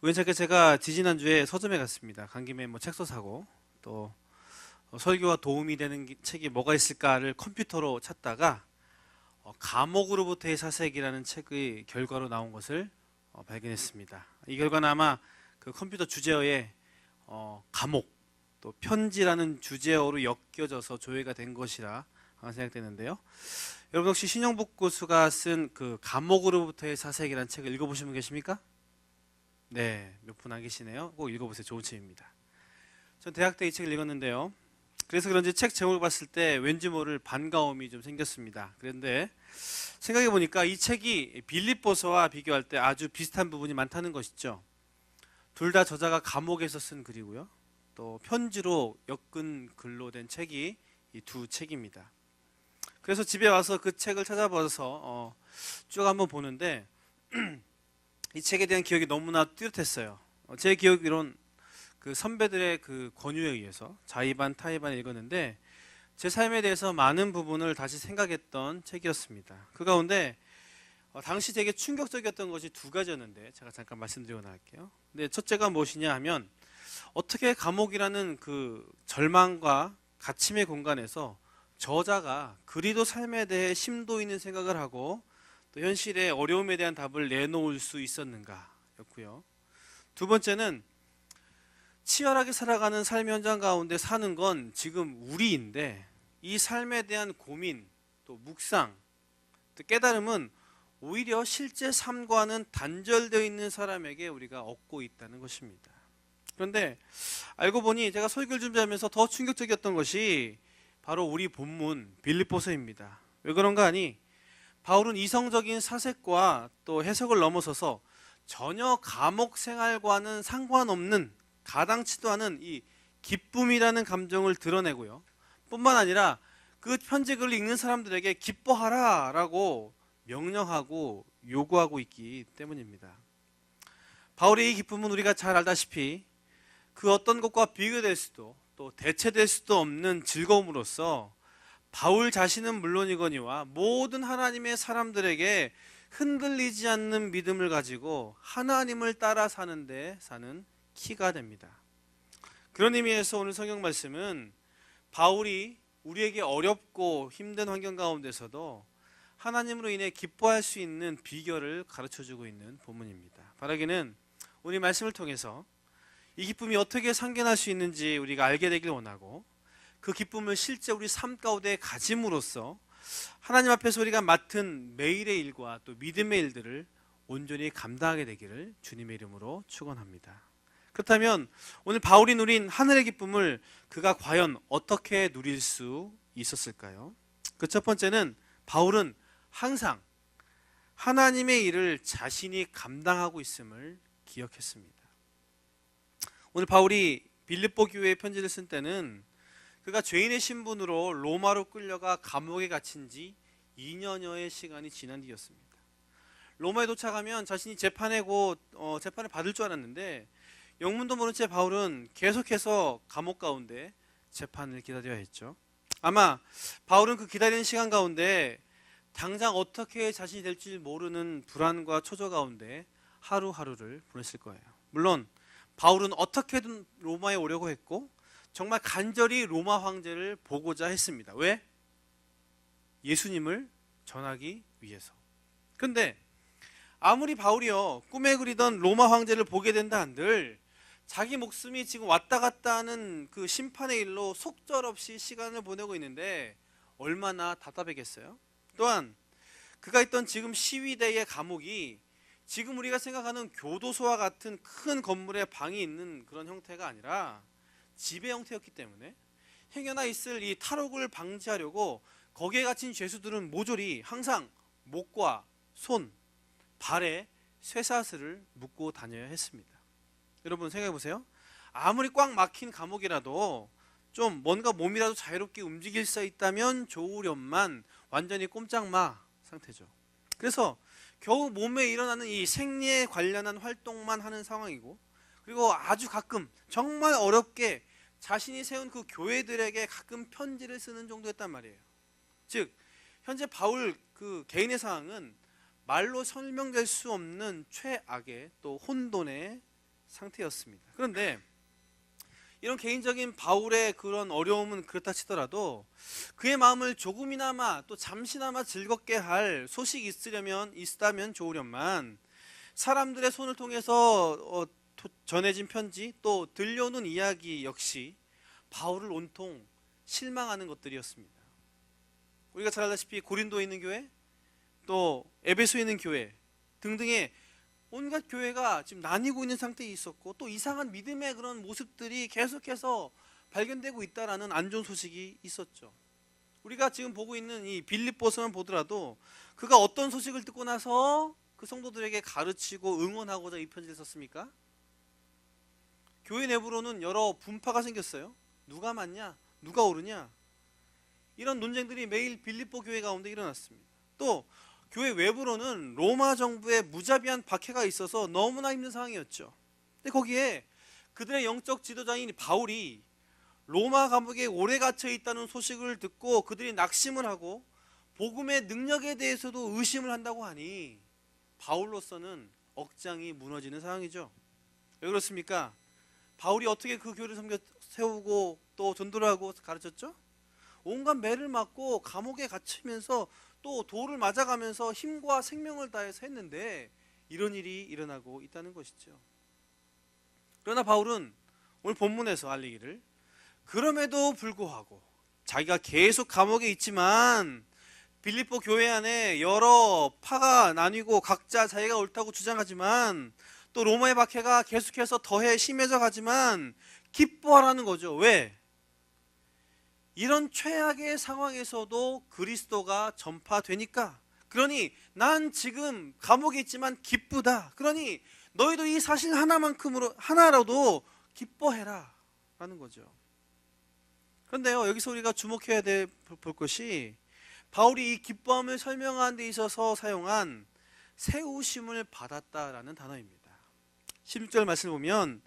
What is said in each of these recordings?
우연찮게 제가 지지난주에 서점에 갔습니다. 간 김에 뭐 책도 사고 또 설교와 도움이 되는 책이 뭐가 있을까를 컴퓨터로 찾다가 감옥으로부터의 사색이라는 책의 결과로 나온 것을 발견했습니다. 이 결과는 아마 그 컴퓨터 주제어에 감옥 또 편지라는 주제어로 엮여져서 조회가 된 것이라 생각되는데요. 여러분 혹시 신영복 교수가 쓴 그 감옥으로부터의 사색이라는 책을 읽어보신 분 계십니까? 네, 몇 분 안 계시네요. 꼭 읽어보세요. 좋은 책입니다. 전 대학 때 이 책을 읽었는데요. 그래서 그런지 책 제목을 봤을 때 왠지 모를 반가움이 좀 생겼습니다. 그런데 생각해 보니까 이 책이 빌립보서와 비교할 때 아주 비슷한 부분이 많다는 것이죠. 둘 다 저자가 감옥에서 쓴 글이고요. 또 편지로 엮은 글로 된 책이 이 두 책입니다. 그래서 집에 와서 그 책을 찾아봐서 쭉 한번 보는데 이 책에 대한 기억이 너무나 뚜렷했어요. 제 기억으론 그 선배들의 그 권유에 의해서 자의반 타의반 읽었는데 제 삶에 대해서 많은 부분을 다시 생각했던 책이었습니다. 그 가운데 당시 되게 충격적이었던 것이 두 가지였는데 제가 잠깐 말씀드리고 나갈게요. 근데 첫째가 무엇이냐 하면 어떻게 감옥이라는 그 절망과 갇힘의 공간에서 저자가 그리도 삶에 대해 심도 있는 생각을 하고 또 현실의 어려움에 대한 답을 내놓을 수 있었는가 였고요. 두 번째는 치열하게 살아가는 삶 현장 가운데 사는 건 지금 우리인데 이 삶에 대한 고민 또 묵상 또 깨달음은 오히려 실제 삶과는 단절되어 있는 사람에게 우리가 얻고 있다는 것입니다. 그런데 알고 보니 제가 설교를 준비하면서 더 충격적이었던 것이 바로 우리 본문 빌립보서입니다. 왜 그런가 하니 바울은 이성적인 사색과 또 해석을 넘어서서 전혀 감옥 생활과는 상관없는 가당치도 않은 이 기쁨이라는 감정을 드러내고요. 뿐만 아니라 그 편지글을 읽는 사람들에게 기뻐하라 라고 명령하고 요구하고 있기 때문입니다. 바울의 이 기쁨은 우리가 잘 알다시피 그 어떤 것과 비교될 수도 또 대체될 수도 없는 즐거움으로써 바울 자신은 물론이거니와 모든 하나님의 사람들에게 흔들리지 않는 믿음을 가지고 하나님을 따라 사는 키가 됩니다. 그런 의미에서 오늘 성경 말씀은 바울이 우리에게 어렵고 힘든 환경 가운데서도 하나님으로 인해 기뻐할 수 있는 비결을 가르쳐주고 있는 본문입니다. 바라기는 오늘 말씀을 통해서 이 기쁨이 어떻게 상견할 수 있는지 우리가 알게 되길 원하고 그 기쁨을 실제 우리 삶 가운데 가짐으로써 하나님 앞에서 우리가 맡은 매일의 일과 또 믿음의 일들을 온전히 감당하게 되기를 주님의 이름으로 축원합니다. 그렇다면 오늘 바울이 누린 하늘의 기쁨을 그가 과연 어떻게 누릴 수 있었을까요? 그 첫 번째는 바울은 항상 하나님의 일을 자신이 감당하고 있음을 기억했습니다. 오늘 바울이 빌립보 교회에 편지를 쓴 때는 그가 죄인의 신분으로 로마로 끌려가 감옥에 갇힌 지 2년여의 시간이 지난 뒤였습니다. 로마에 도착하면 자신이 재판을 받을 줄 알았는데 영문도 모른 채 바울은 계속해서 감옥 가운데 재판을 기다려야 했죠. 아마 바울은 그 기다리는 시간 가운데 당장 어떻게 자신이 될지 모르는 불안과 초조 가운데 하루하루를 보냈을 거예요. 물론 바울은 어떻게든 로마에 오려고 했고 정말 간절히 로마 황제를 보고자 했습니다. 왜? 예수님을 전하기 위해서. 그런데 아무리 바울이요 꿈에 그리던 로마 황제를 보게 된다 한들 자기 목숨이 지금 왔다 갔다 하는 그 심판의 일로 속절없이 시간을 보내고 있는데 얼마나 답답했겠어요? 또한 그가 있던 지금 시위대의 감옥이 지금 우리가 생각하는 교도소와 같은 큰 건물에 방이 있는 그런 형태가 아니라 집의 형태였기 때문에 행여나 있을 이 탈옥을 방지하려고 거기에 갇힌 죄수들은 모조리 항상 목과 손, 발에 쇠사슬을 묶고 다녀야 했습니다. 여러분 생각해 보세요. 아무리 꽉 막힌 감옥이라도 좀 뭔가 몸이라도 자유롭게 움직일 수 있다면 좋으련만 완전히 꼼짝마 상태죠. 그래서 겨우 몸에 일어나는 이 생리에 관련한 활동만 하는 상황이고 그리고 아주 가끔 정말 어렵게 자신이 세운 그 교회들에게 가끔 편지를 쓰는 정도였단 말이에요. 즉 현재 바울 그 개인의 상황은 말로 설명될 수 없는 최악의 또 혼돈의 상태였습니다. 그런데 이런 개인적인 바울의 그런 어려움은 그렇다 치더라도 그의 마음을 조금이나마 또 잠시나마 즐겁게 할 소식이 있다면 좋으련만 사람들의 손을 통해서 전해진 편지 또 들려오는 이야기 역시 바울을 온통 실망하는 것들이었습니다. 우리가 잘 알다시피 고린도에 있는 교회 또 에베소에 있는 교회 등등의 온갖 교회가 지금 나뉘고 있는 상태에 있었고 또 이상한 믿음의 그런 모습들이 계속해서 발견되고 있다라는 안 좋은 소식이 있었죠. 우리가 지금 보고 있는 이 빌립보서만 보더라도 그가 어떤 소식을 듣고 나서 그 성도들에게 가르치고 응원하고자 이 편지를 썼습니까? 교회 내부로는 여러 분파가 생겼어요. 누가 맞냐? 누가 옳으냐? 이런 논쟁들이 매일 빌립보 교회 가운데 일어났습니다. 또 교회 외부로는 로마 정부의 무자비한 박해가 있어서 너무나 힘든 상황이었죠. 근데 거기에 그들의 영적 지도자인 바울이 로마 감옥에 오래 갇혀 있다는 소식을 듣고 그들이 낙심을 하고 복음의 능력에 대해서도 의심을 한다고 하니 바울로서는 억장이 무너지는 상황이죠. 왜 그렇습니까? 바울이 어떻게 그 교회를 세우고 또 전도를 하고 가르쳤죠? 온갖 매를 맞고 감옥에 갇히면서 또 돌을 맞아가면서 힘과 생명을 다해서 했는데 이런 일이 일어나고 있다는 것이죠. 그러나 바울은 오늘 본문에서 알리기를 그럼에도 불구하고 자기가 계속 감옥에 있지만 빌립보 교회 안에 여러 파가 나뉘고 각자 자기가 옳다고 주장하지만 또 로마의 박해가 계속해서 더해 심해져 가지만 기뻐하라는 거죠. 왜? 이런 최악의 상황에서도 그리스도가 전파되니까. 그러니 난 지금 감옥에 있지만 기쁘다. 그러니 너희도 이 사실 하나라도 기뻐해라 라는 거죠. 그런데요, 여기서 우리가 주목해야 볼 것이 바울이 이 기뻐함을 설명하는 데 있어서 사용한 세우심을 받았다라는 단어입니다. 16절 말씀을 보면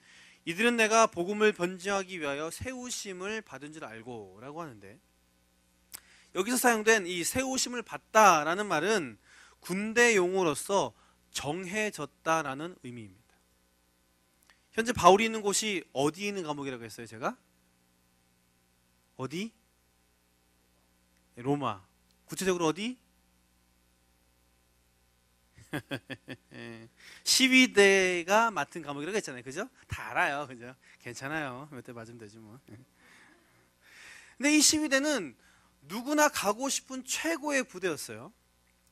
이들은 내가 복음을 번지하기 위하여 세우심을 받은 줄 알고 라고 하는데, 여기서 사용된 이 세우심을 받다라는 말은 군대 용어로서 정해졌다라는 의미입니다. 현재 바울이 있는 곳이 어디 있는 감옥이라고 했어요? 제가? 어디? 로마. 구체적으로 어디? 시위대가 맡은 감옥이라고 했잖아요. 그죠? 다 알아요. 그죠? 괜찮아요. 몇 대 맞으면 되지 뭐. 근데 이 시위대는 누구나 가고 싶은 최고의 부대였어요.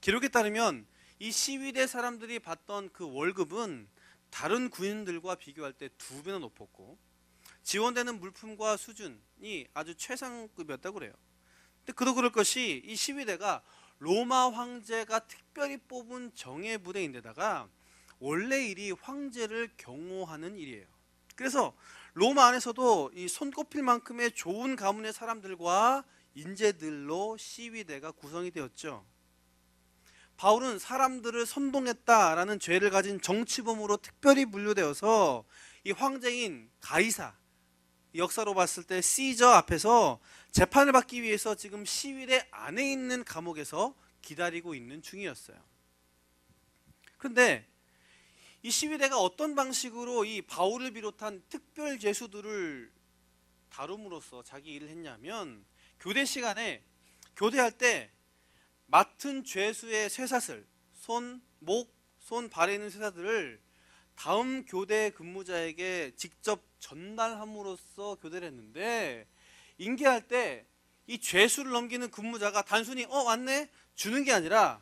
기록에 따르면 이 시위대 사람들이 받던 그 월급은 다른 군인들과 비교할 때 2배나 높았고 지원되는 물품과 수준이 아주 최상급이었다고 그래요. 근데 그도 그럴 것이 이 시위대가 로마 황제가 특별히 뽑은 정예 부대인데다가 원래 일이 황제를 경호하는 일이에요. 그래서 로마 안에서도 이 손꼽힐 만큼의 좋은 가문의 사람들과 인재들로 시위대가 구성이 되었죠. 바울은 사람들을 선동했다라는 죄를 가진 정치범으로 특별히 분류되어서 이 황제인 가이사, 역사로 봤을 때 시저 앞에서 재판을 받기 위해서 지금 시위대 안에 있는 감옥에서 기다리고 있는 중이었어요. 그런데 이 시위대가 어떤 방식으로 이 바울을 비롯한 특별 죄수들을 다룸으로써 자기 일을 했냐면, 교대 시간에 교대할 때 맡은 죄수의 쇠사슬, 손, 목, 손, 발에 있는 쇠사슬을 다음 교대 근무자에게 직접 전달함으로써 교대를 했는데, 인계할 때 이 죄수를 넘기는 근무자가 단순히 왔네? 주는 게 아니라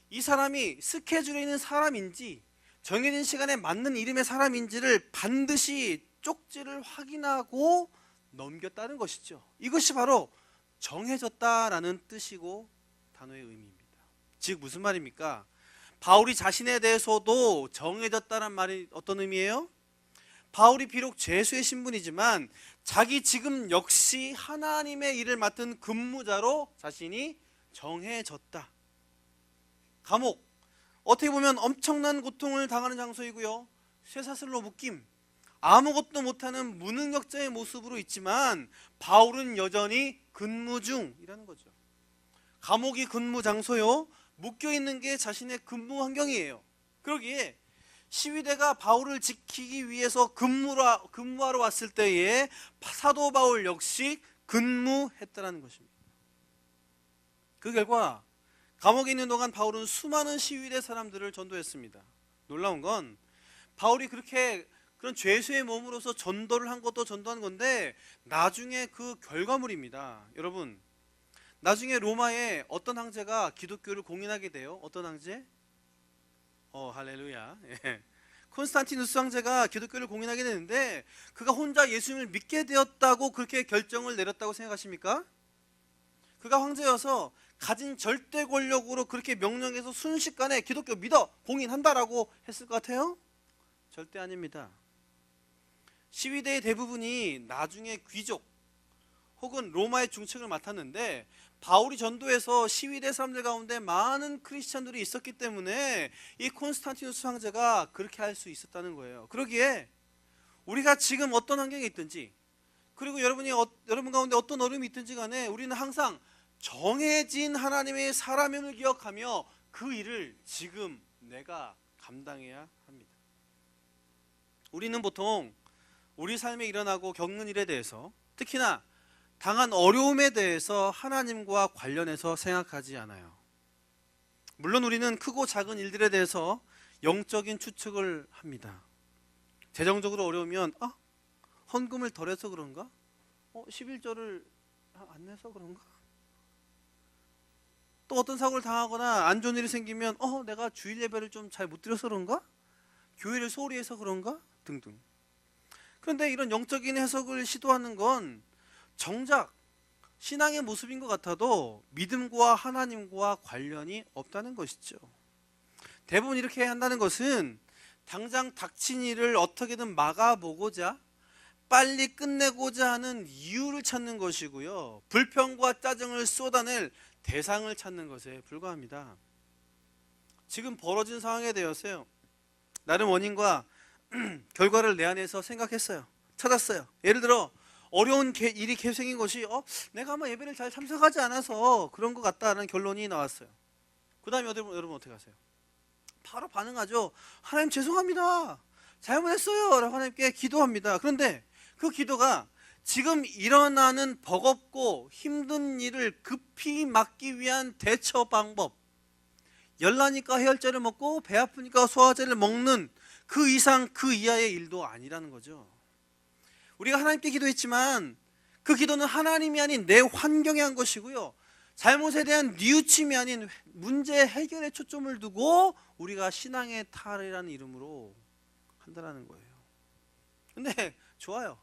이 사람이 스케줄에 있는 사람인지 정해진 시간에 맞는 이름의 사람인지를 반드시 쪽지를 확인하고 넘겼다는 것이죠. 이것이 바로 정해졌다라는 뜻이고 단어의 의미입니다. 즉 무슨 말입니까? 바울이 자신에 대해서도 정해졌다는 말이 어떤 의미예요? 바울이 비록 죄수의 신분이지만 자기 지금 역시 하나님의 일을 맡은 근무자로 자신이 정해졌다. 감옥, 어떻게 보면 엄청난 고통을 당하는 장소이고요, 쇠사슬로 묶임, 아무것도 못하는 무능력자의 모습으로 있지만 바울은 여전히 근무 중이라는 거죠. 감옥이 근무 장소요, 묶여있는 게 자신의 근무 환경이에요. 그러기에 시위대가 바울을 지키기 위해서 근무하러 왔을 때에 사도 바울 역시 근무했다는 것입니다. 그 결과 감옥에 있는 동안 바울은 수많은 시위대 사람들을 전도했습니다. 놀라운 건 바울이 그렇게 그런 죄수의 몸으로서 전도를 한 것도 전도한 건데 나중에 그 결과물입니다. 여러분, 나중에 로마의 어떤 황제가 기독교를 공인하게 돼요. 어떤 황제? 할렐루야. 예. 콘스탄티누스 황제가 기독교를 공인하게 되는데 그가 혼자 예수님을 믿게 되었다고 그렇게 결정을 내렸다고 생각하십니까? 그가 황제여서 가진 절대 권력으로 그렇게 명령해서 순식간에 기독교 믿어 공인한다라고 했을 것 같아요? 절대 아닙니다. 시위대의 대부분이 나중에 귀족 혹은 로마의 중책을 맡았는데 바울이 전도해서 시위대 사람들 가운데 많은 크리스찬들이 있었기 때문에 이 콘스탄티누스 황제가 그렇게 할 수 있었다는 거예요. 그러기에 우리가 지금 어떤 환경에 있든지 그리고 여러분 가운데 어떤 어려움이 있든지 간에 우리는 항상 정해진 하나님의 사람임을 기억하며 그 일을 지금 내가 감당해야 합니다. 우리는 보통 우리 삶에 일어나고 겪는 일에 대해서 특히나 당한 어려움에 대해서 하나님과 관련해서 생각하지 않아요. 물론 우리는 크고 작은 일들에 대해서 영적인 추측을 합니다. 재정적으로 어려우면 헌금을 덜 해서 그런가? 11조를 안 내서 그런가? 또 어떤 사고를 당하거나 안 좋은 일이 생기면 내가 주일 예배를 좀 잘 못 드려서 그런가? 교회를 소홀히 해서 그런가? 등등. 그런데 이런 영적인 해석을 시도하는 건 정작 신앙의 모습인 것 같아도 믿음과 하나님과 관련이 없다는 것이죠. 대부분 이렇게 한다는 것은 당장 닥친 일을 어떻게든 막아보고자 빨리 끝내고자 하는 이유를 찾는 것이고요. 불평과 짜증을 쏟아낼 대상을 찾는 것에 불과합니다. 지금 벌어진 상황에 대해서요. 나름 원인과 결과를 내 안에서 생각했어요. 찾았어요. 예를 들어 어려운 일이 계속 생긴 것이 내가 아마 예배를 잘 참석하지 않아서 그런 것 같다는 결론이 나왔어요. 그 다음에 여러분 어떻게 하세요? 바로 반응하죠. 하나님 죄송합니다. 잘못했어요. 라고 하나님께 기도합니다. 그런데 그 기도가 지금 일어나는 버겁고 힘든 일을 급히 막기 위한 대처 방법, 열나니까 해열제를 먹고 배 아프니까 소화제를 먹는 그 이상 그 이하의 일도 아니라는 거죠. 우리가 하나님께 기도했지만 그 기도는 하나님이 아닌 내 환경에 한 것이고요. 잘못에 대한 뉘우침이 아닌 문제 해결에 초점을 두고 우리가 신앙의 탈이라는 이름으로 한다는 거예요. 근데 좋아요.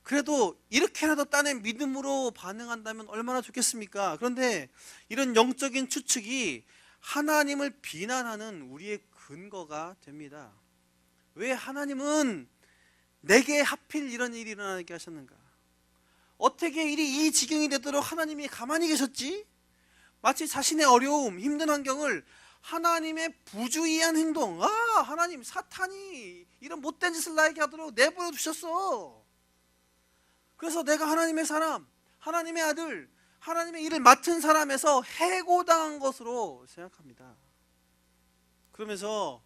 그래도 이렇게라도 딴의 믿음으로 반응한다면 얼마나 좋겠습니까? 그런데 이런 영적인 추측이 하나님을 비난하는 우리의 근거가 됩니다. 왜 하나님은 내게 하필 이런 일이 일어나게 하셨는가? 어떻게 일이 이 지경이 되도록 하나님이 가만히 계셨지? 마치 자신의 어려움, 힘든 환경을 하나님의 부주의한 행동, 하나님 사탄이 이런 못된 짓을 나에게 하도록 내버려 두셨어. 그래서 내가 하나님의 사람, 하나님의 아들, 하나님의 일을 맡은 사람에서 해고당한 것으로 생각합니다. 그러면서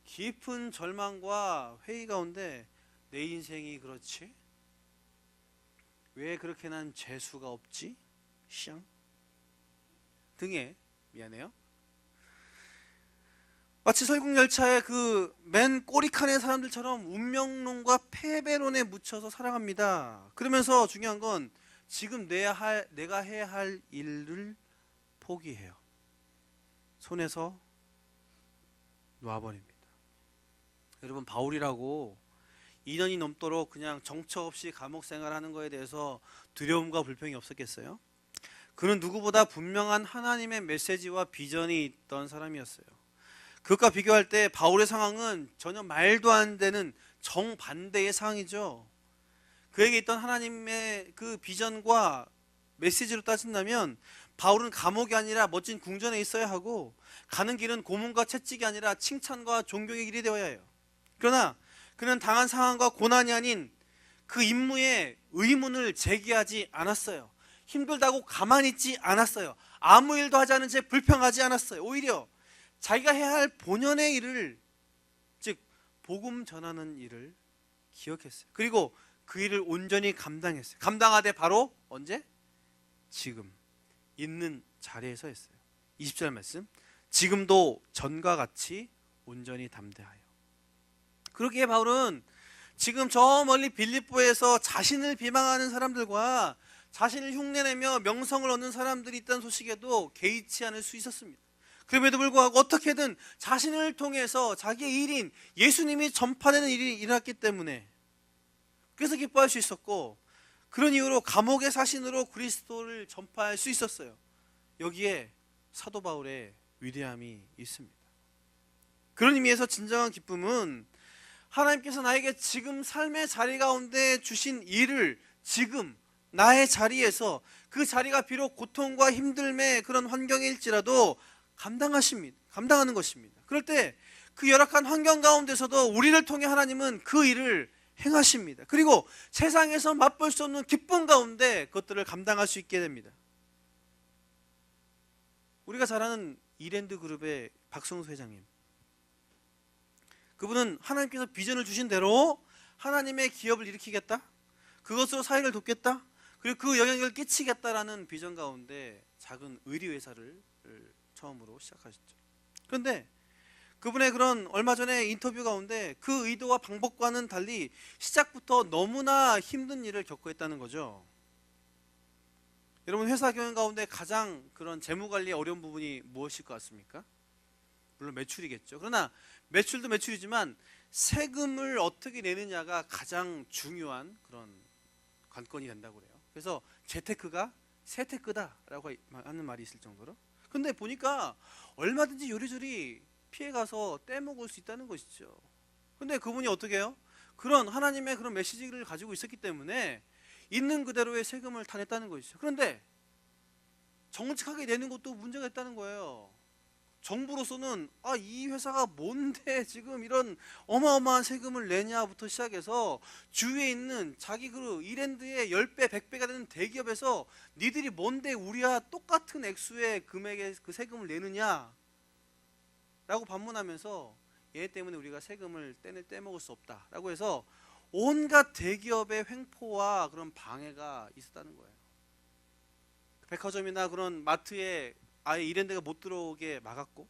깊은 절망과 회의 가운데 내 인생이 그렇지? 왜 그렇게 난 재수가 없지? 샹 등에 미안해요. 마치 설국열차의 그 맨 꼬리칸의 사람들처럼 운명론과 패배론에 묻혀서 살아갑니다. 그러면서 중요한 건 지금 내가 해야 할 일을 포기해요. 손에서 놔버립니다. 여러분, 바울이라고 2년이 넘도록 그냥 정처 없이 감옥 생활하는 거에 대해서 두려움과 불평이 없었겠어요? 그는 누구보다 분명한 하나님의 메시지와 비전이 있던 사람이었어요. 그것과 비교할 때 바울의 상황은 전혀 말도 안 되는 정반대의 상황이죠. 그에게 있던 하나님의 그 비전과 메시지로 따진다면 바울은 감옥이 아니라 멋진 궁전에 있어야 하고 가는 길은 고문과 채찍이 아니라 칭찬과 존경의 길이 되어야 해요. 그러나 그는 당한 상황과 고난이 아닌 그 임무에 의문을 제기하지 않았어요. 힘들다고 가만히 있지 않았어요. 아무 일도 하지 않은 채 불평하지 않았어요. 오히려 자기가 해야 할 본연의 일을, 즉 복음 전하는 일을 기억했어요. 그리고 그 일을 온전히 감당했어요. 감당하되 바로 언제? 지금 있는 자리에서 했어요. 20절 말씀, 지금도 전과 같이 온전히 담대하여. 그러기에 바울은 지금 저 멀리 빌립보에서 자신을 비방하는 사람들과 자신을 흉내내며 명성을 얻는 사람들이 있다는 소식에도 개의치 않을 수 있었습니다. 그럼에도 불구하고 어떻게든 자신을 통해서 자기의 일인 예수님이 전파되는 일이 일어났기 때문에 그래서 기뻐할 수 있었고, 그런 이유로 감옥의 사신으로 그리스도를 전파할 수 있었어요. 여기에 사도 바울의 위대함이 있습니다. 그런 의미에서 진정한 기쁨은 하나님께서 나에게 지금 삶의 자리 가운데 주신 일을 지금 나의 자리에서, 그 자리가 비록 고통과 힘듦의 그런 환경일지라도 감당하는 것입니다. 그럴 때 그 열악한 환경 가운데서도 우리를 통해 하나님은 그 일을 행하십니다. 그리고 세상에서 맛볼 수 없는 기쁨 가운데 그것들을 감당할 수 있게 됩니다. 우리가 잘 아는 이랜드 그룹의 박성수 회장님, 그분은 하나님께서 비전을 주신 대로 하나님의 기업을 일으키겠다, 그것으로 사회를 돕겠다, 그리고 그 영향력을 끼치겠다라는 비전 가운데 작은 의류회사를 처음으로 시작하셨죠. 그런데 그분의 그런 얼마 전에 인터뷰 가운데 그 의도와 방법과는 달리 시작부터 너무나 힘든 일을 겪고 있다는 거죠. 여러분, 회사 경영 가운데 가장 그런 재무관리에 어려운 부분이 무엇일 것 같습니까? 물론 매출이겠죠. 그러나 매출도 매출이지만 세금을 어떻게 내느냐가 가장 중요한 그런 관건이 된다고 그래요. 그래서 재테크가 세테크다라고 하는 말이 있을 정도로. 근데 보니까 얼마든지 요리조리 피해가서 떼먹을 수 있다는 것이죠. 근데 그분이 어떻게 해요? 그런 하나님의 그런 메시지를 가지고 있었기 때문에 있는 그대로의 세금을 다 냈다는 것이죠. 그런데 정직하게 내는 것도 문제가 있다는 거예요. 정부로서는 이 회사가 뭔데 지금 이런 어마어마한 세금을 내냐부터 시작해서 주위에 있는 자기 그 이랜드의 10배, 100배가 되는 대기업에서 니들이 뭔데 우리와 똑같은 액수의 금액의 그 세금을 내느냐 라고 반문하면서 얘 때문에 우리가 세금을 떼먹을 수 없다 라고 해서 온갖 대기업의 횡포와 그런 방해가 있었다는 거예요. 백화점이나 그런 마트에 아예 이랜드가 못 들어오게 막았고,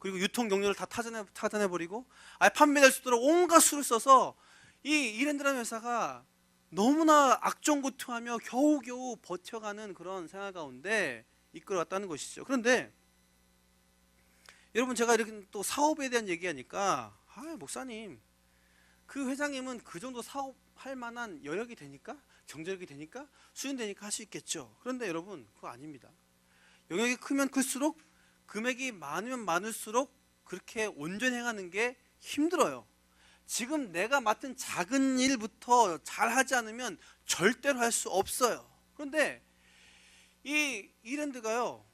그리고 유통 경로를 다 차단해버리고 아예 판매될 수 있도록 온갖 수를 써서 이 이랜드라는 회사가 너무나 악정고투하며 겨우겨우 버텨가는 그런 생활 가운데 이끌어갔다는 것이죠. 그런데 여러분, 제가 이렇게 또 사업에 대한 얘기하니까 목사님, 그 회장님은 그 정도 사업할 만한 여력이 되니까, 경제력이 되니까, 수준되니까 할 수 있겠죠. 그런데 여러분, 그거 아닙니다. 영역이 크면 클수록, 금액이 많으면 많을수록 그렇게 온전히 행하는 게 힘들어요. 지금 내가 맡은 작은 일부터 잘 하지 않으면 절대로 할 수 없어요. 그런데 이 이랜드가요,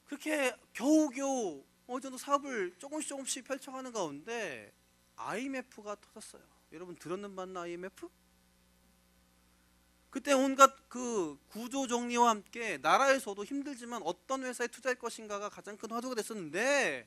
그렇게 겨우겨우 어느 정도 사업을 조금씩 펼쳐가는 가운데 IMF가 터졌어요. 여러분 들었는 봤나 IMF? 그때 온갖 그 구조 정리와 함께 나라에서도 힘들지만 어떤 회사에 투자할 것인가가 가장 큰 화두가 됐었는데,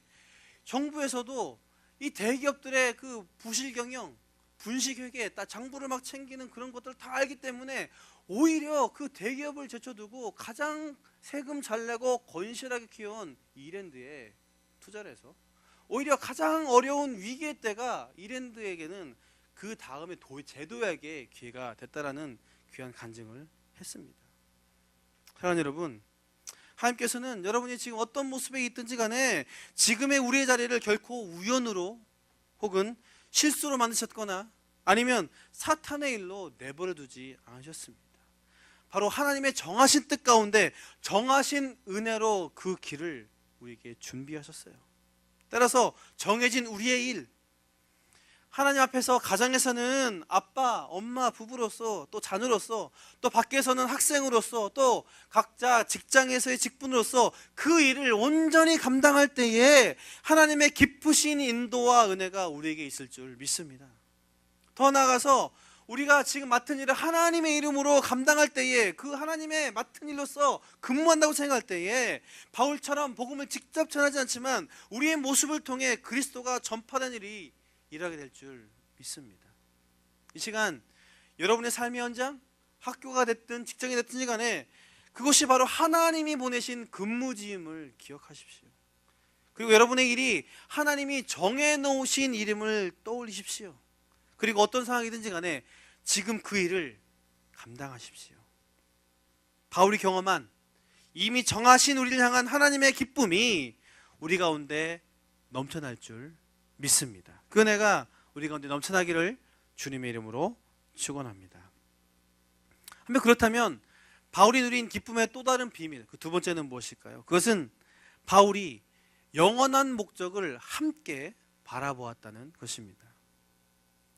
정부에서도 이 대기업들의 그 부실 경영, 분식회계, 장부를 막 챙기는 그런 것들을 다 알기 때문에 오히려 그 대기업을 제쳐두고 가장 세금 잘 내고 건실하게 키워온 이랜드에 투자를 해서 오히려 가장 어려운 위기의 때가 이랜드에게는 그 다음에 제도약의 기회가 됐다라는 귀한 간증을 했습니다. 사랑하는 여러분, 하나님께서는 여러분이 지금 어떤 모습에 있든지 간에 지금의 우리의 자리를 결코 우연으로 혹은 실수로 만드셨거나 아니면 사탄의 일로 내버려 두지 않으셨습니다. 바로 하나님의 정하신 뜻 가운데 정하신 은혜로 그 길을 우리에게 준비하셨어요. 따라서 정해진 우리의 일, 하나님 앞에서 가정에서는 아빠, 엄마, 부부로서, 또 자녀로서, 또 밖에서는 학생으로서, 또 각자 직장에서의 직분으로서 그 일을 온전히 감당할 때에 하나님의 기쁘신 인도와 은혜가 우리에게 있을 줄 믿습니다. 더 나아가서 우리가 지금 맡은 일을 하나님의 이름으로 감당할 때에, 그 하나님의 맡은 일로서 근무한다고 생각할 때에 바울처럼 복음을 직접 전하지 않지만 우리의 모습을 통해 그리스도가 전파된 일이 일하게 될 줄 믿습니다. 이 시간 여러분의 삶의 현장, 학교가 됐든 직장이 됐든 간에 그것이 바로 하나님이 보내신 근무지임을 기억하십시오. 그리고 여러분의 일이 하나님이 정해놓으신 일임을 떠올리십시오. 그리고 어떤 상황이든지 간에 지금 그 일을 감당하십시오. 바울이 경험한 이미 정하신 우리를 향한 하나님의 기쁨이 우리 가운데 넘쳐날 줄 믿습니다. 그 은혜가 우리 가운데 넘쳐나기를 주님의 이름으로 축원합니다. 한편 그렇다면 바울이 누린 기쁨의 또 다른 비밀, 그 두 번째는 무엇일까요? 그것은 바울이 영원한 목적을 함께 바라보았다는 것입니다.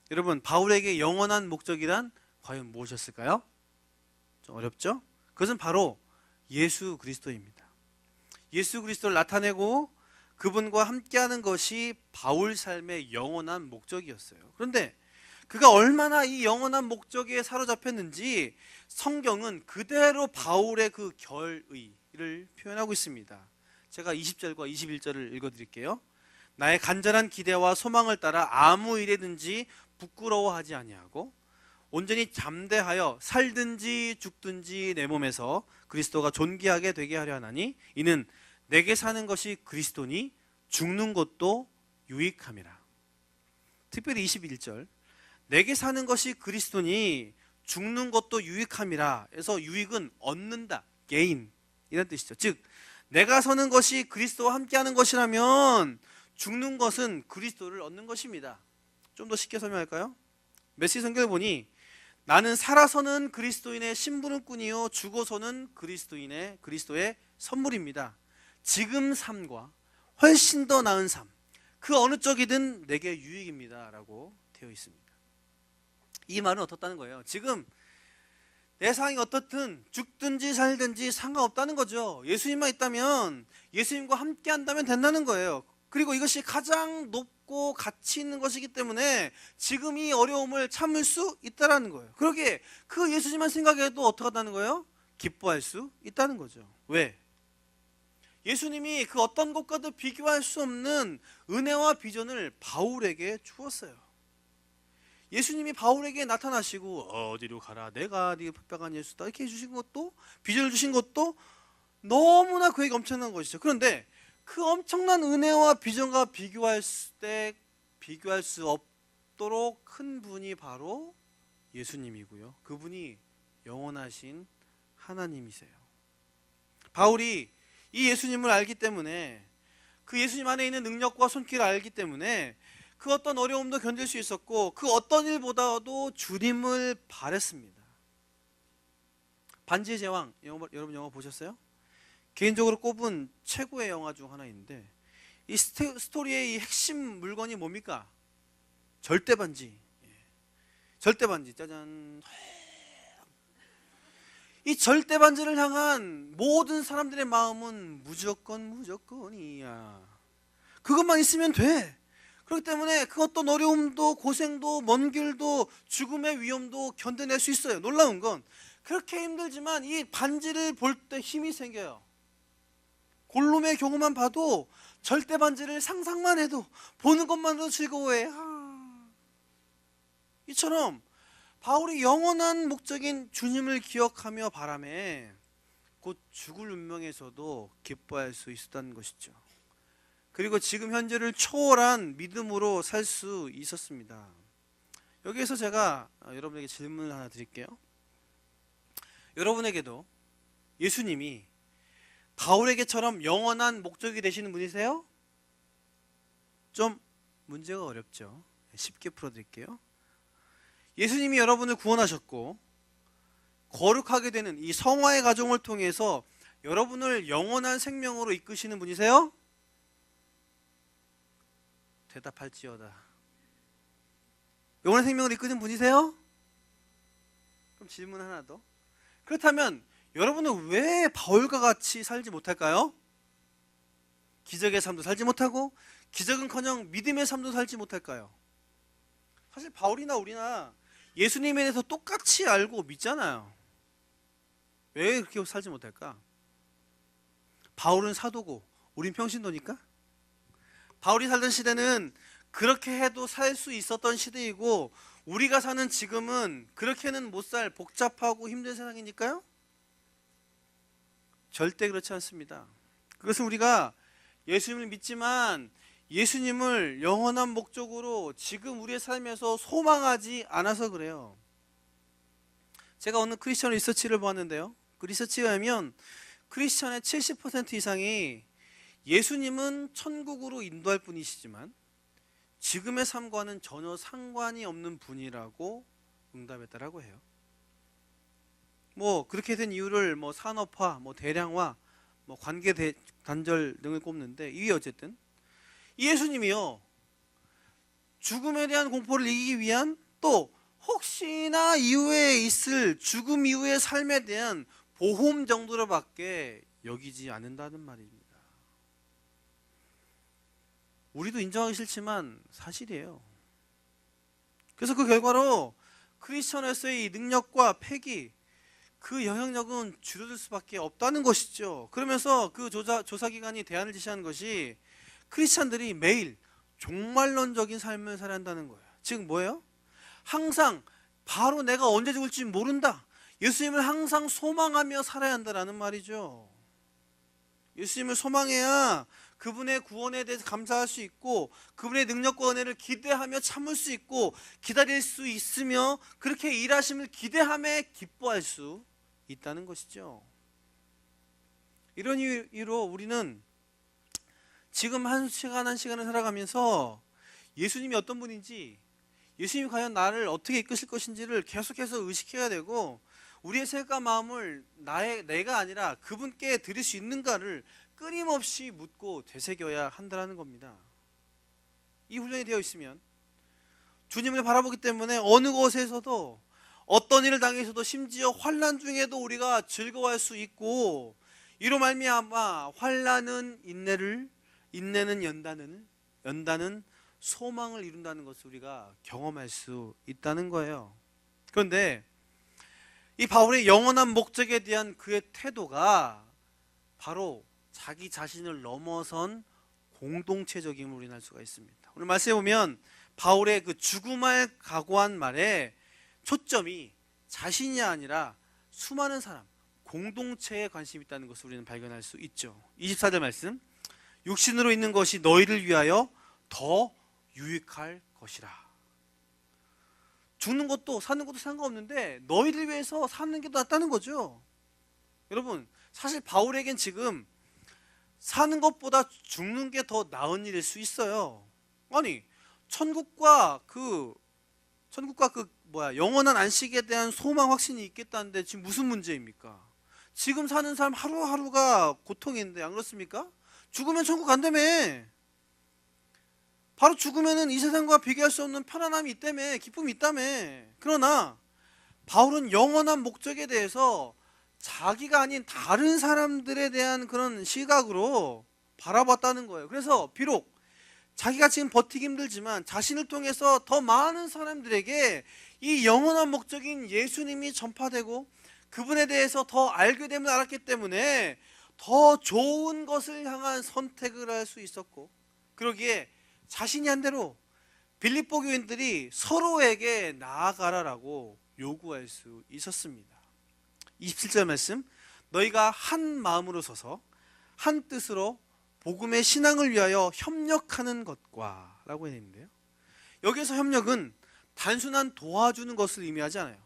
여러분, 바울에게 영원한 목적이란 과연 무엇이었을까요? 좀 어렵죠? 그것은 바로 예수 그리스도입니다. 예수 그리스도를 나타내고 그분과 함께하는 것이 바울 삶의 영원한 목적이었어요. 그런데 그가 얼마나 이 영원한 목적에 사로잡혔는지 성경은 그대로 바울의 그 결의를 표현하고 있습니다. 제가 20절과 21절을 읽어드릴게요. 나의 간절한 기대와 소망을 따라 아무 일에든지 부끄러워하지 아니하고 온전히 잠대하여 살든지 죽든지 내 몸에서 그리스도가 존귀하게 되게 하려 하나니 이는 내게 사는 것이 그리스도니 죽는 것도 유익함이라. 특별히 21절 내게 사는 것이 그리스도니 죽는 것도 유익함이라 해서 유익은 얻는다, 게인 이런 뜻이죠. 즉 내가 서는 것이 그리스도와 함께하는 것이라면 죽는 것은 그리스도를 얻는 것입니다. 좀 더 쉽게 설명할까요? 메시지 성경을 보니 나는 살아서는 그리스도인의 심부름꾼이요 죽어서는 그리스도의 선물입니다. 지금 삶과 훨씬 더 나은 삶, 그 어느 쪽이든 내게 유익입니다 라고 되어 있습니다. 이 말은 어떻다는 거예요? 지금 내 상황이 어떻든 죽든지 살든지 상관없다는 거죠. 예수님만 있다면, 예수님과 함께 한다면 된다는 거예요. 그리고 이것이 가장 높고 가치 있는 것이기 때문에 지금 이 어려움을 참을 수 있다는 거예요. 그러기에 그 예수님만 생각해도 어떻게 한다는 거예요? 기뻐할 수 있다는 거죠. 왜? 예수님이 그 어떤 것과도 비교할 수 없는 은혜와 비전을 바울에게 주었어요. 예수님이 바울에게 나타나시고 어디로 가라 내가 네게 핍박한 예수다 이렇게 해주신 것도, 비전을 주신 것도 너무나 그에게 엄청난 것이죠. 그런데 그 엄청난 은혜와 비전과 비교할 수 없도록 큰 분이 바로 예수님이고요. 그분이 영원하신 하나님이세요. 바울이 이 예수님을 알기 때문에, 그 예수님 안에 있는 능력과 손길을 알기 때문에 그 어떤 어려움도 견딜 수 있었고 그 어떤 일보다도 주님을 바랬습니다. 반지의 제왕, 여러분 영화 보셨어요? 개인적으로 꼽은 최고의 영화 중 하나인데 이 스토리의 이 핵심 물건이 뭡니까? 절대반지. 절대반지, 짜잔. 이 절대반지를 향한 모든 사람들의 마음은 무조건이야. 그것만 있으면 돼. 그렇기 때문에 그 어떤 어려움도 고생도 먼 길도 죽음의 위험도 견뎌낼 수 있어요. 놀라운 건 그렇게 힘들지만 이 반지를 볼 때 힘이 생겨요. 골룸의 경우만 봐도 절대 반지를 상상만 해도 보는 것만으로도 즐거워해. 이처럼 바울이 영원한 목적인 주님을 기억하며 바라매 곧 죽을 운명에서도 기뻐할 수 있었다는 것이죠. 그리고 지금 현재를 초월한 믿음으로 살 수 있었습니다. 여기에서 제가 여러분에게 질문을 하나 드릴게요. 여러분에게도 예수님이 바울에게처럼 영원한 목적이 되시는 분이세요? 좀 문제가 어렵죠. 쉽게 풀어드릴게요. 예수님이 여러분을 구원하셨고 거룩하게 되는 이 성화의 과정을 통해서 여러분을 영원한 생명으로 이끄시는 분이세요? 대답할지어다. 영원한 생명을 이끄는 분이세요? 그럼 질문 하나 더. 그렇다면 여러분은 왜 바울과 같이 살지 못할까요? 기적의 삶도 살지 못하고 기적은커녕 믿음의 삶도 살지 못할까요? 사실 바울이나 우리나 예수님에 대해서 똑같이 알고 믿잖아요. 왜 그렇게 살지 못할까? 바울은 사도고 우린 평신도니까? 바울이 살던 시대는 그렇게 해도 살 수 있었던 시대이고 우리가 사는 지금은 그렇게는 못 살 복잡하고 힘든 세상이니까요? 절대 그렇지 않습니다. 그것은 우리가 예수님을 믿지만 예수님을 영원한 목적으로 지금 우리의 삶에서 소망하지 않아서 그래요. 제가 어느 크리스천 리서치를 보았는데요. 그 리서치에 의하면 크리스천의 70% 이상이 예수님은 천국으로 인도할 분이시지만 지금의 삶과는 전혀 상관이 없는 분이라고 응답했다라고 해요. 그렇게 된 이유를 산업화, 대량화, 관계 단절 등을 꼽는데, 이게 어쨌든 예수님이요, 죽음에 대한 공포를 이기기 위한, 또 혹시나 이후에 있을 죽음 이후의 삶에 대한 보험 정도로밖에 여기지 않는다는 말입니다. 우리도 인정하기 싫지만 사실이에요. 그래서 그 결과로 크리스천에서의 이 능력과 패기, 그 영향력은 줄어들 수밖에 없다는 것이죠. 그러면서 그 조사기관이 대안을 제시한 것이 크리스찬들이 매일 종말론적인 삶을 살아야 한다는 거예요. 즉 뭐예요? 항상 바로 내가 언제 죽을지 모른다. 예수님을 항상 소망하며 살아야 한다는 말이죠. 예수님을 소망해야 그분의 구원에 대해서 감사할 수 있고 그분의 능력과 은혜를 기대하며 참을 수 있고 기다릴 수 있으며 그렇게 일하심을 기대하며 기뻐할 수 있다는 것이죠. 이런 이유로 우리는 지금 한 시간을 살아가면서 예수님이 어떤 분인지, 예수님이 과연 나를 어떻게 이끄실 것인지를 계속해서 의식해야 되고, 우리의 생각과 마음을 내가 아니라 그분께 드릴 수 있는가를 끊임없이 묻고 되새겨야 한다는 겁니다. 이 훈련이 되어 있으면 주님을 바라보기 때문에 어느 곳에서도 어떤 일을 당해서도 심지어 환난 중에도 우리가 즐거워할 수 있고, 이로 말미암아 환난은 인내를, 인내는 연단은 소망을 이룬다는 것을 우리가 경험할 수 있다는 거예요. 그런데 이 바울의 영원한 목적에 대한 그의 태도가 바로 자기 자신을 넘어선 공동체적임을 우리는 알 수가 있습니다. 오늘 말씀에 보면 바울의 그 죽음을 각오한 말에 초점이 자신이 아니라 수많은 사람, 공동체에 관심이 있다는 것을 우리는 발견할 수 있죠. 24절 말씀, 육신으로 있는 것이 너희를 위하여 더 유익할 것이라. 죽는 것도 사는 것도 상관없는데 너희를 위해서 사는 게 더 낫다는 거죠. 여러분, 사실 바울에겐 지금 사는 것보다 죽는 게 더 나은 일일 수 있어요. 아니, 천국과 영원한 안식에 대한 소망 확신이 있겠다는데 지금 무슨 문제입니까? 지금 사는 삶 하루하루가 고통인데, 안 그렇습니까? 죽으면 천국 간다며. 바로 죽으면은 이 세상과 비교할 수 없는 편안함이 있다며, 기쁨이 있다며. 그러나 바울은 영원한 목적에 대해서 자기가 아닌 다른 사람들에 대한 그런 시각으로 바라봤다는 거예요. 그래서 비록 자기가 지금 버티기 힘들지만 자신을 통해서 더 많은 사람들에게 이 영원한 목적인 예수님이 전파되고 그분에 대해서 더 알게 됨을 알았기 때문에 더 좋은 것을 향한 선택을 할 수 있었고, 그러기에 자신이 한 대로 빌립보 교인들이 서로에게 나아가라라고 요구할 수 있었습니다. 27절 말씀, 너희가 한 마음으로 서서 한 뜻으로 복음의 신앙을 위하여 협력하는 것과 라고 했는데요, 여기서 협력은 단순한 도와주는 것을 의미하지 않아요.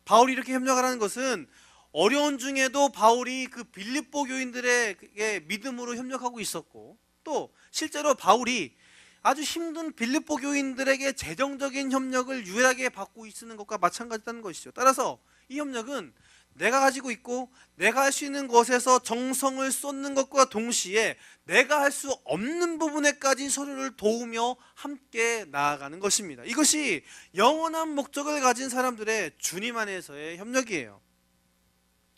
바울이 이렇게 협력하라는 것은 어려운 중에도 바울이 그 빌립보 교인들에게 믿음으로 협력하고 있었고, 또 실제로 바울이 아주 힘든 빌립보 교인들에게 재정적인 협력을 유일하게 받고 있는 것과 마찬가지다는 것이죠. 따라서 이 협력은 내가 가지고 있고 내가 할 수 있는 것에서 정성을 쏟는 것과 동시에 내가 할 수 없는 부분에까지 서로를 도우며 함께 나아가는 것입니다. 이것이 영원한 목적을 가진 사람들의 주님 안에서의 협력이에요.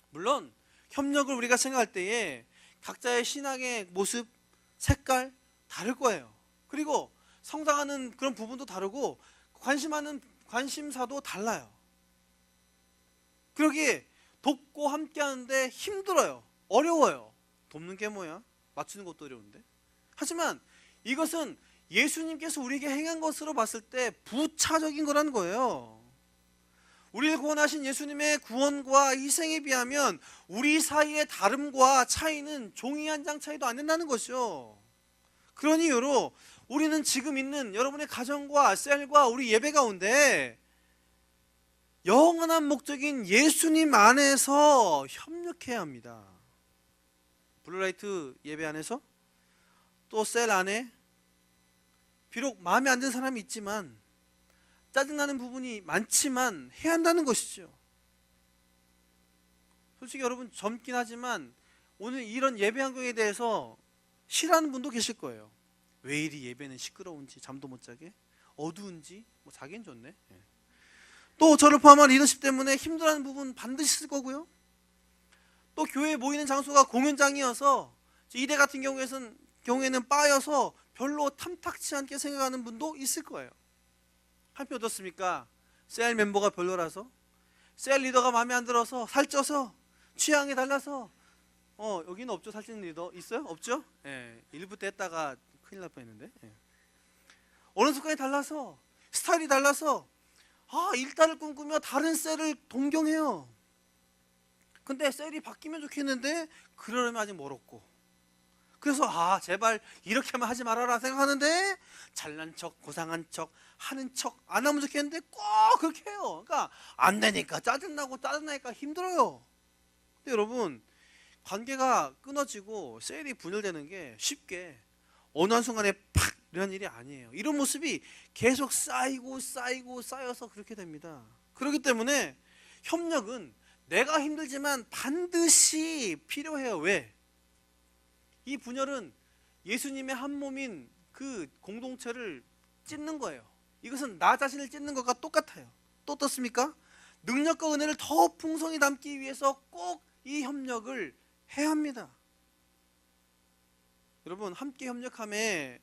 물론 협력을 우리가 생각할 때에 각자의 신앙의 모습, 색깔 다를 거예요. 그리고 성장하는 그런 부분도 다르고 관심하는 관심사도 달라요. 그러기에 돕고 함께 하는데 힘들어요. 어려워요. 돕는 게 뭐야? 맞추는 것도 어려운데. 하지만 이것은 예수님께서 우리에게 행한 것으로 봤을 때 부차적인 거라는 거예요. 우리를 구원하신 예수님의 구원과 희생에 비하면 우리 사이의 다름과 차이는 종이 한 장 차이도 안 된다는 것이죠. 그런 이유로 우리는 지금 있는 여러분의 가정과 셀과 우리 예배 가운데 영원한 목적인 예수님 안에서 협력해야 합니다. 블루라이트 예배 안에서 또 셀 안에 비록 마음에 안 드는 사람이 있지만 짜증나는 부분이 많지만 해야 한다는 것이죠. 솔직히 여러분 젊긴 하지만 오늘 이런 예배 환경에 대해서 싫어하는 분도 계실 거예요. 왜 이리 예배는 시끄러운지, 잠도 못 자게, 어두운지, 뭐 자기는 좋네. 또 저를 포함한 리더십 때문에 힘들어하는 부분 반드시 있을 거고요. 또 교회에 모이는 장소가 공연장이어서 이대 같은 경우에는 바여서 별로 탐탁치 않게 생각하는 분도 있을 거예요. 한편 어떻습니까? 셀 멤버가 별로라서, 셀 리더가 마음에 안 들어서, 살쪄서, 취향이 달라서, 여기는 없죠? 살찌는 리더 있어요? 없죠? 예, 일부 때 했다가 큰일 날 뻔했는데. 예. 어느 습관이 달라서, 스타일이 달라서 일단을 꿈꾸며 다른 셀을 동경해요. 근데 셀이 바뀌면 좋겠는데 그러려면 아직 멀었고, 그래서 제발 이렇게만 하지 말아라 생각하는데 잘난 척, 고상한 척, 하는 척 안 하면 좋겠는데 꼭 그렇게 해요. 그러니까 안 되니까 짜증나니까 힘들어요. 근데 여러분, 관계가 끊어지고 셀이 분열되는 게 쉽게 어느 한순간에 팍 이런 일이 아니에요. 이런 모습이 계속 쌓여서 그렇게 됩니다. 그렇기 때문에 협력은 내가 힘들지만 반드시 필요해요. 왜? 이 분열은 예수님의 한 몸인 그 공동체를 찢는 거예요. 이것은 나 자신을 찢는 것과 똑같아요. 또 어떻습니까? 능력과 은혜를 더 풍성히 담기 위해서 꼭 이 협력을 해야 합니다. 여러분, 함께 협력함에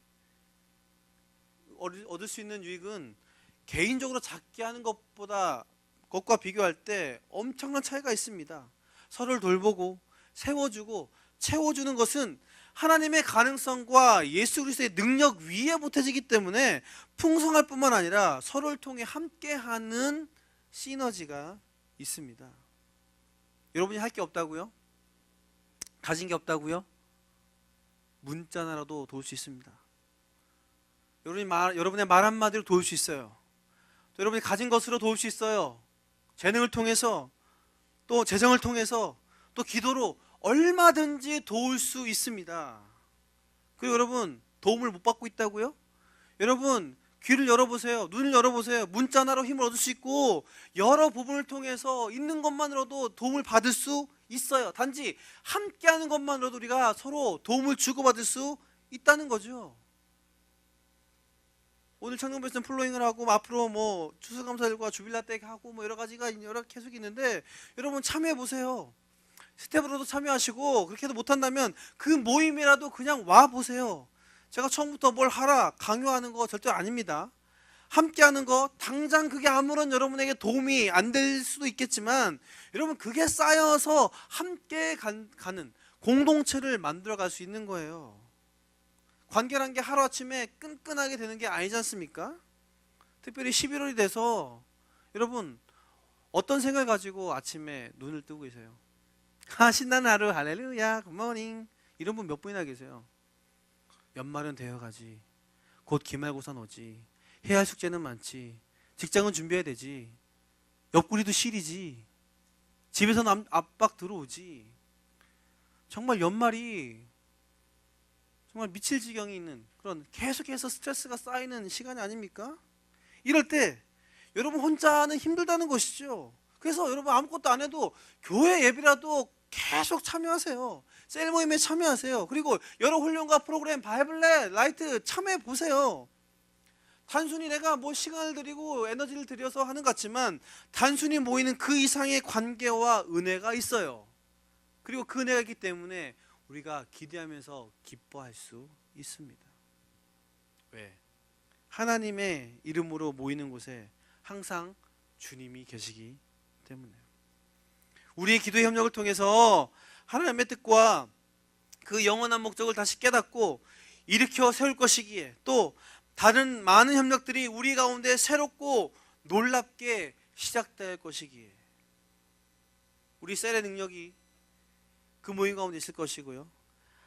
얻을 수 있는 유익은 개인적으로 작게 하는 것과 비교할 때 엄청난 차이가 있습니다. 서로를 돌보고 세워주고 채워주는 것은 하나님의 가능성과 예수 그리스도의 능력 위에 보태지기 때문에 풍성할 뿐만 아니라 서로를 통해 함께하는 시너지가 있습니다. 여러분이 할 게 없다고요? 가진 게 없다고요? 문자 하나라도 도울 수 있습니다. 여러분의 말 한마디로 도울 수 있어요. 또 여러분이 가진 것으로 도울 수 있어요. 재능을 통해서, 또 재정을 통해서, 또 기도로 얼마든지 도울 수 있습니다. 그리고 여러분, 도움을 못 받고 있다고요? 여러분, 귀를 열어보세요. 눈을 열어보세요. 문자 하나로 힘을 얻을 수 있고 여러 부분을 통해서 있는 것만으로도 도움을 받을 수 있어요. 단지 함께하는 것만으로도 우리가 서로 도움을 주고받을 수 있다는 거죠. 오늘 청년부에서는 플로잉을 하고 앞으로 추수감사일과 주빌라떼 하고 여러 가지가 계속 있는데 여러분 참여해 보세요. 스텝으로도 참여하시고 그렇게 해도 못한다면 그 모임이라도 그냥 와 보세요. 제가 처음부터 뭘 하라 강요하는 거 절대 아닙니다. 함께하는 거 당장 그게 아무런 여러분에게 도움이 안 될 수도 있겠지만 여러분 그게 쌓여서 함께 가는 공동체를 만들어갈 수 있는 거예요. 관계란 게 하루아침에 끈끈하게 되는 게 아니지 않습니까? 특별히 11월이 돼서 여러분 어떤 생각을 가지고 아침에 눈을 뜨고 계세요? 신나는 하루 할렐루야 굿모닝 이런 분 몇 분이나 계세요? 연말은 되어가지, 곧 기말고사 오지, 해야 할 숙제는 많지, 직장은 준비해야 되지, 옆구리도 시리지, 집에서는 압박 들어오지. 정말 연말이 정말 미칠 지경이 있는 그런 계속해서 스트레스가 쌓이는 시간이 아닙니까? 이럴 때 여러분 혼자는 힘들다는 것이죠. 그래서 여러분 아무것도 안 해도 교회 예배라도 계속 참여하세요. 셀 모임에 참여하세요. 그리고 여러 훈련과 프로그램, 바이블렛, 라이트 참여해 보세요. 단순히 내가 시간을 들이고 에너지를 들여서 하는 것 같지만 단순히 모이는 그 이상의 관계와 은혜가 있어요. 그리고 그 은혜가 있기 때문에 우리가 기대하면서 기뻐할 수 있습니다. 왜? 하나님의 이름으로 모이는 곳에 항상 주님이 계시기 때문에요. 우리의 기도의 협력을 통해서 하나님의 뜻과 그 영원한 목적을 다시 깨닫고 일으켜 세울 것이기에 또 다른 많은 협력들이 우리 가운데 새롭고 놀랍게 시작될 것이기에 우리 셀의 능력이 그 모임 가운데 있을 것이고요.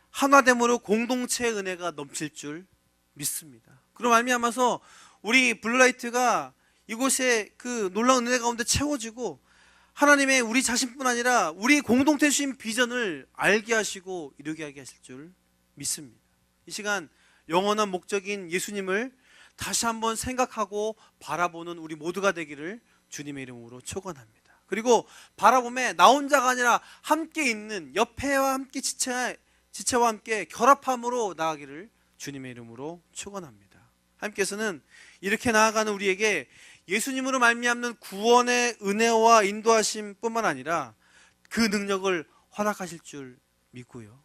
하나됨으로 공동체의 은혜가 넘칠 줄 믿습니다. 그럼 말미암아서 우리 블루라이트가 이곳에 그 놀라운 은혜 가운데 채워지고 하나님의 우리 자신뿐 아니라 우리 공동체 주신 비전을 알게 하시고 이루게 하게 하실 줄 믿습니다. 이 시간 영원한 목적인 예수님을 다시 한번 생각하고 바라보는 우리 모두가 되기를 주님의 이름으로 축원합니다. 그리고 바라봄에 나 혼자가 아니라 함께 있는 옆에와 함께 지체와 함께 결합함으로 나아가기를 주님의 이름으로 축원합니다. 하나님께서는 이렇게 나아가는 우리에게 예수님으로 말미암는 구원의 은혜와 인도하심 뿐만 아니라 그 능력을 허락하실 줄 믿고요.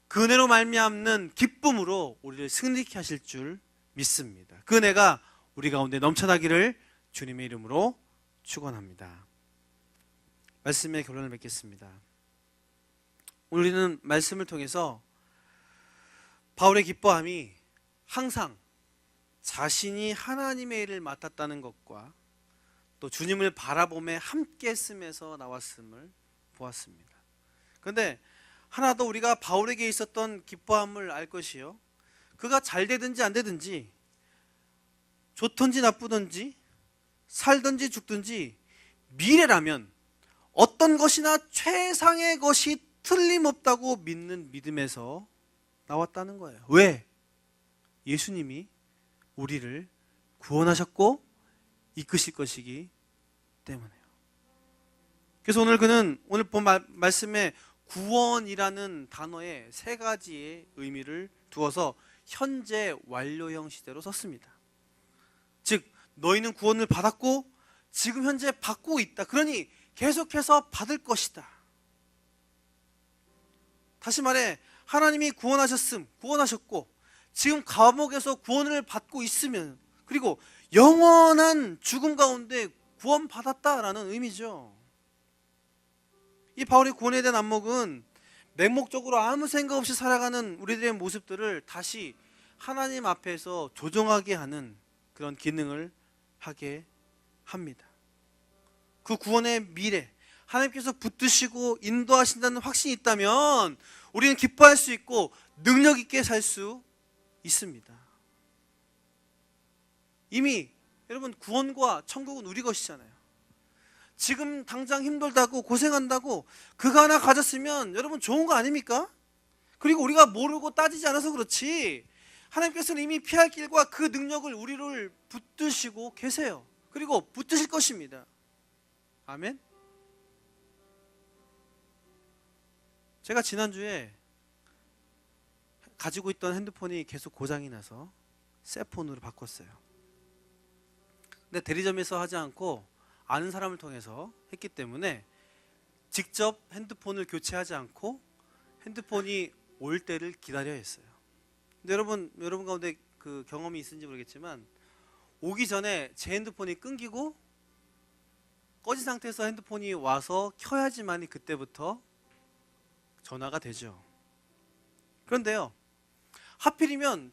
그 은혜로 말미암는 기쁨으로 우리를 승리케 하실 줄 믿습니다. 그 은혜가 우리 가운데 넘쳐나기를 주님의 이름으로 축원합니다. 말씀의 결론을 맺겠습니다. 우리는 말씀을 통해서 바울의 기뻐함이 항상 자신이 하나님의 일을 맡았다는 것과 또 주님을 바라보며 함께 했음에서 나왔음을 보았습니다. 그런데 하나 더 우리가 바울에게 있었던 기뻐함을 알 것이요, 그가 잘 되든지 안 되든지, 좋든지 나쁘든지, 살든지 죽든지 미래라면 어떤 것이나 최상의 것이 틀림없다고 믿는 믿음에서 나왔다는 거예요. 왜? 예수님이 우리를 구원하셨고 이끄실 것이기 때문에요. 그래서 오늘 본 말씀에 구원이라는 단어에 세 가지의 의미를 두어서 현재 완료형 시대로 썼습니다. 즉 너희는 구원을 받았고 지금 현재 받고 있다. 그러니 계속해서 받을 것이다. 다시 말해 하나님이 구원하셨고 지금 감옥에서 구원을 받고 있으면, 그리고 영원한 죽음 가운데 구원받았다라는 의미죠. 이 바울의 구원에 대한 안목은 맹목적으로 아무 생각 없이 살아가는 우리들의 모습들을 다시 하나님 앞에서 조정하게 하는 그런 기능을 하게 합니다. 그 구원의 미래, 하나님께서 붙드시고 인도하신다는 확신이 있다면 우리는 기뻐할 수 있고 능력 있게 살 수 있습니다. 이미 여러분 구원과 천국은 우리 것이잖아요. 지금 당장 힘들다고 고생한다고 그거 하나 가졌으면 여러분 좋은 거 아닙니까? 그리고 우리가 모르고 따지지 않아서 그렇지 하나님께서는 이미 피할 길과 그 능력을 우리를 붙드시고 계세요. 그리고 붙드실 것입니다. 아멘. 제가 지난주에 가지고 있던 핸드폰이 계속 고장이 나서 새 폰으로 바꿨어요. 근데 대리점에서 하지 않고 아는 사람을 통해서 했기 때문에 직접 핸드폰을 교체하지 않고 핸드폰이 올 때를 기다려야 했어요. 근데 여러분 가운데 그 경험이 있는지 모르겠지만 오기 전에 제 핸드폰이 끊기고 꺼진 상태에서 핸드폰이 와서 켜야지만이 그때부터 전화가 되죠. 그런데요, 하필이면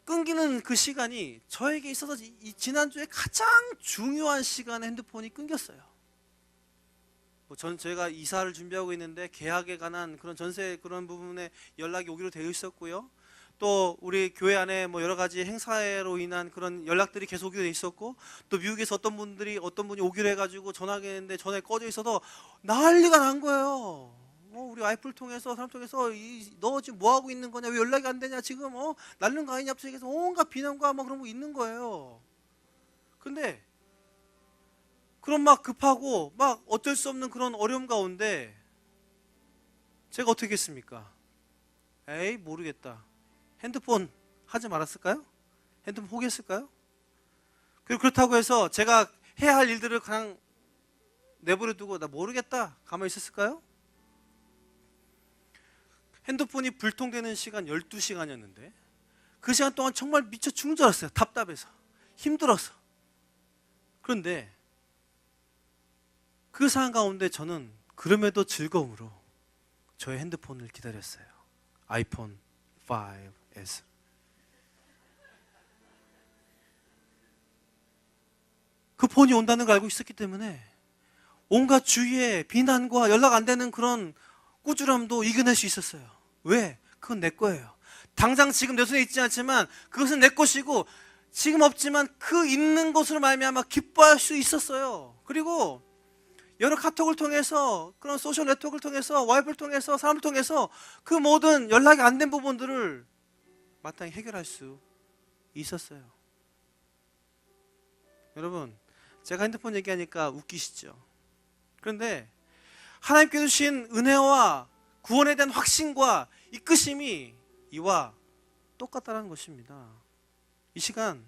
끊기는 그 시간이 저에게 있어서 이 지난주에 가장 중요한 시간에 핸드폰이 끊겼어요. 저희가 이사를 준비하고 있는데 계약에 관한 그런 전세 그런 부분에 연락이 오기로 되어 있었고요. 또 우리 교회 안에 여러 가지 행사로 인한 그런 연락들이 계속 오기로 되어 있었고, 또 미국에서 어떤 분이 오기로 해가지고 전화가 했는데 전화에 꺼져 있어서 난리가 난 거예요. 우리 와이프를 통해서 사람 통해서 너 지금 뭐 하고 있는 거냐, 왜 연락이 안 되냐, 지금 날른 거 아니냐, 해서 온갖 비난과 그런 거 있는 거예요. 근데 그런 급하고 어쩔 수 없는 그런 어려움 가운데 제가 어떻게 했습니까? 에이 모르겠다. 핸드폰 하지 말았을까요? 핸드폰 포기했을까요? 그리고 그렇다고 해서 제가 해야 할 일들을 그냥 내버려 두고 나 모르겠다 가만히 있었을까요? 핸드폰이 불통되는 시간 12시간이었는데 그 시간 동안 정말 미쳐 죽는 줄 알았어요. 답답해서, 힘들어서. 그런데 그 상황 가운데 저는 그럼에도 즐거움으로 저의 핸드폰을 기다렸어요. 아이폰 5S. 그 폰이 온다는 걸 알고 있었기 때문에 온갖 주위에 비난과 연락 안 되는 그런 꾸준함도 이겨낼 수 있었어요. 왜? 그건 내 거예요. 당장 지금 내 손에 있지 않지만 그것은 내 것이고 지금 없지만 그 있는 것으로 말미암아 기뻐할 수 있었어요. 그리고 여러 카톡을 통해서 그런 소셜 네트워크를 통해서 와이프를 통해서 사람을 통해서 그 모든 연락이 안 된 부분들을 마땅히 해결할 수 있었어요. 여러분, 제가 핸드폰 얘기하니까 웃기시죠? 그런데 하나님께서 주신 은혜와 구원에 대한 확신과 이끄심이 이와 똑같다는 것입니다. 이 시간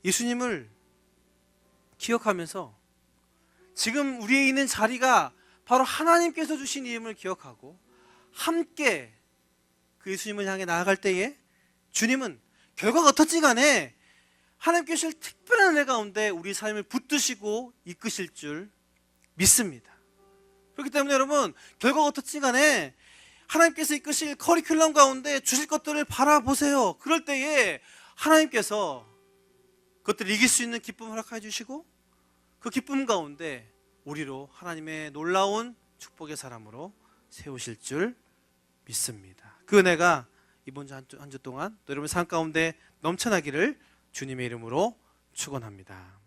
예수님을 기억하면서 지금 우리에 있는 자리가 바로 하나님께서 주신 이름을 기억하고 함께 그 예수님을 향해 나아갈 때에 주님은 결과가 어떻지 간에 하나님께서 주실 특별한 은혜 가운데 우리 삶을 붙드시고 이끄실 줄 믿습니다. 그렇기 때문에 여러분, 결과가 어떻지 간에 하나님께서 이끄실 커리큘럼 가운데 주실 것들을 바라보세요. 그럴 때에 하나님께서 그것들을 이길 수 있는 기쁨을 허락해 주시고 그 기쁨 가운데 우리로 하나님의 놀라운 축복의 사람으로 세우실 줄 믿습니다. 그 은혜가 이번 한 주 동안 또 여러분의 삶 가운데 넘쳐나기를 주님의 이름으로 축원합니다.